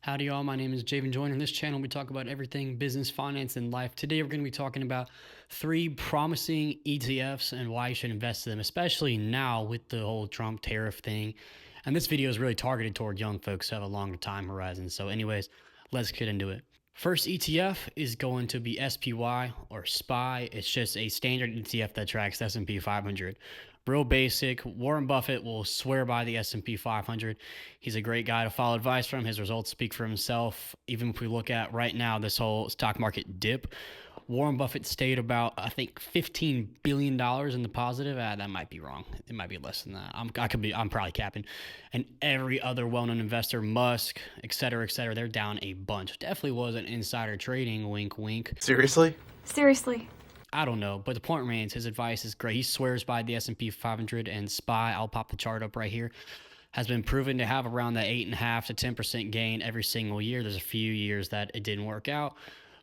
Howdy y'all, my name is Javen Joyner. On this channel, we talk about everything business, finance, and life. Today, we're going to be talking about 3 promising ETFs and why you should invest in them, especially now with the whole Trump tariff thing. And this video is really targeted toward young folks who have a longer time horizon. So anyways, let's get into it. First ETF is going to be SPY or SPY. It's just a standard ETF that tracks the S&P 500. Real basic. Warren Buffett will swear by the S&P 500. He's a great guy to follow advice from. His results speak for himself. Even if we look at right now, this whole stock market dip, Warren Buffett stayed about, I think, $15 billion in the positive. That might be wrong. It might be less than that. I'm probably capping. And every other well-known investor, Musk, et cetera, they're down a bunch. Definitely wasn't insider trading, wink, wink. Seriously? Seriously. I don't know, but the point remains, his advice is great. He swears by the S&P 500, and SPY, I'll pop the chart up right here, has been proven to have around that 8.5 to 10% gain every single year. There's a few years that it didn't work out,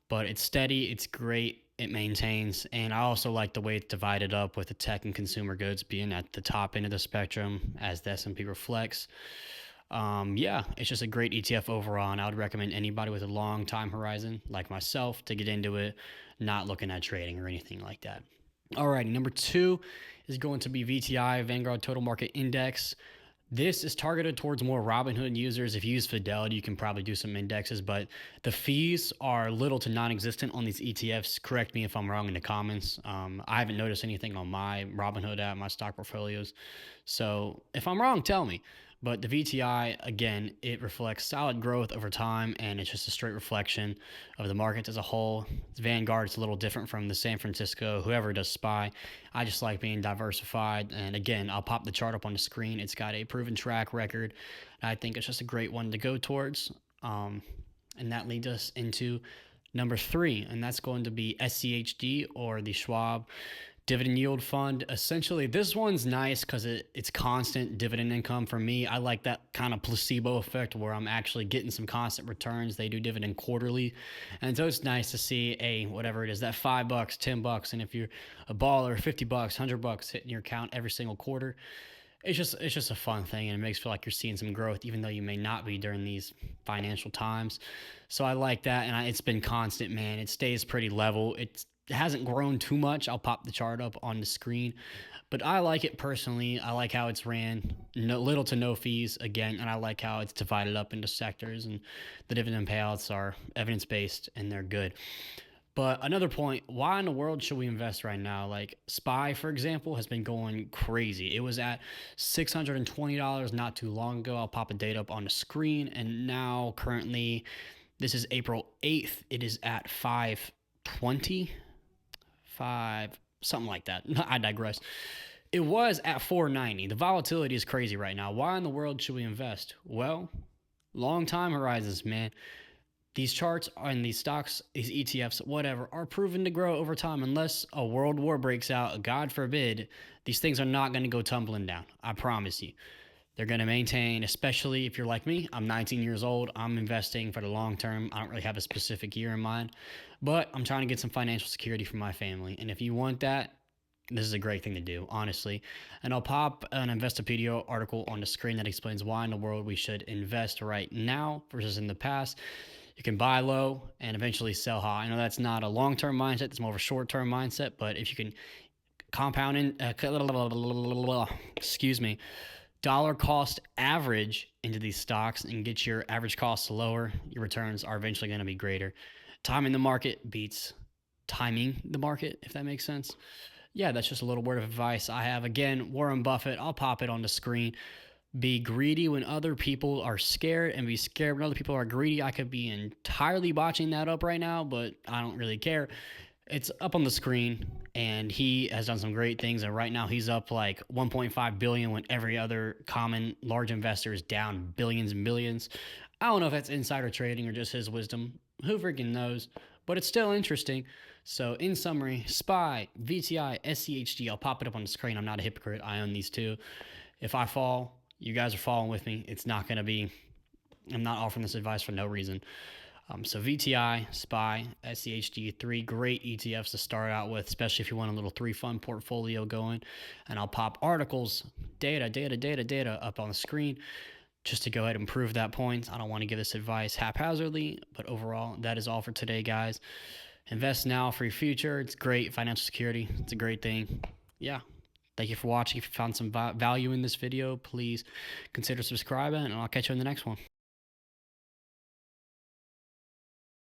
but it's steady, it's great, it maintains, and I also like the way it's divided up with the tech and consumer goods being at the top end of the spectrum as the S&P reflects. Yeah, it's just a great ETF overall, and I would recommend anybody with a long time horizon like myself to get into it, not looking at trading or anything like that. All right, number 2 is going to be VTI, Vanguard Total Market Index. This is targeted towards more Robinhood users. If you use Fidelity, you can probably do some indexes, but the fees are little to non-existent on these ETFs. Correct me if I'm wrong in the comments. I haven't noticed anything on my Robinhood app, my stock portfolios. So if I'm wrong, tell me. But the VTI, again, it reflects solid growth over time, and it's just a straight reflection of the market as a whole. Vanguard, it's a little different from the San Francisco, whoever does SPY. I just like being diversified. And again, I'll pop the chart up on the screen. It's got a proven track record. I think it's just a great one to go towards. And that leads us into number 3, and that's going to be SCHD, or the Schwab Dividend Yield Fund. Essentially, this one's nice because it's constant dividend income for me. I like that kind of placebo effect where I'm actually getting some constant returns. They do dividend quarterly, and so it's nice to see whatever it is, that $5, $10, and if you're a baller, $50, $100 hitting your account every single quarter. It's just a fun thing, and it makes you feel like you're seeing some growth, even though you may not be during these financial times. So I like that, and it's been constant, man. It stays pretty level. It hasn't grown too much. I'll pop the chart up on the screen, but I like it personally. I like how it's ran, little to no fees again, and I like how it's divided up into sectors, and the dividend payouts are evidence-based and they're good. But another point, why in the world should we invest right now? Like SPY, for example, has been going crazy. It was at $620 not too long ago. I'll pop a date up on the screen, and now currently, this is April 8th, it is at 520. Something like that. I digress. It was at 490. The volatility is crazy right now. Why in the world should we invest? Well, long time horizons, man. These charts and these stocks, these ETFs, whatever, are proven to grow over time. Unless a world war breaks out, God forbid, these things are not going to go tumbling down. I promise you. They're going to maintain, especially if you're like me. I'm 19 years old. I'm investing for the long term. I don't really have a specific year in mind, but I'm trying to get some financial security for my family. And if you want that, this is a great thing to do, honestly. And I'll pop an Investopedia article on the screen that explains why in the world we should invest right now versus in the past. You can buy low and eventually sell high. I know that's not a long-term mindset. It's more of a short-term mindset. But if you can compound in, dollar cost average into these stocks and get your average costs lower, your returns are eventually going to be greater. Timing the market beats timing the market, if that makes sense. Yeah, that's just a little word of advice I have. Again, Warren Buffett, I'll pop it on the screen. Be greedy when other people are scared, and be scared when other people are greedy. I could be entirely botching that up right now, but I don't really care. It's up on the screen, and he has done some great things, and right now he's up like 1.5 billion when every other common large investor is down billions and billions. I don't know if that's insider trading or just his wisdom. Who freaking knows? But it's still interesting. So in summary, SPY, VTI, SCHD, I'll pop it up on the screen. I'm not a hypocrite. I own these two. If I fall, you guys are following with me. It's not going to be, I'm not offering this advice for no reason. So VTI, SPY, SCHD, 3 great ETFs to start out with, especially if you want a little 3-fund portfolio going. And I'll pop articles, data up on the screen. just to go ahead and prove that point. I don't want to give this advice haphazardly, but overall, that is all for today, guys. Invest now for your future. It's great. Financial security. It's a great thing. Yeah. Thank you for watching. If you found some value in this video, please consider subscribing, and I'll catch you in the next one.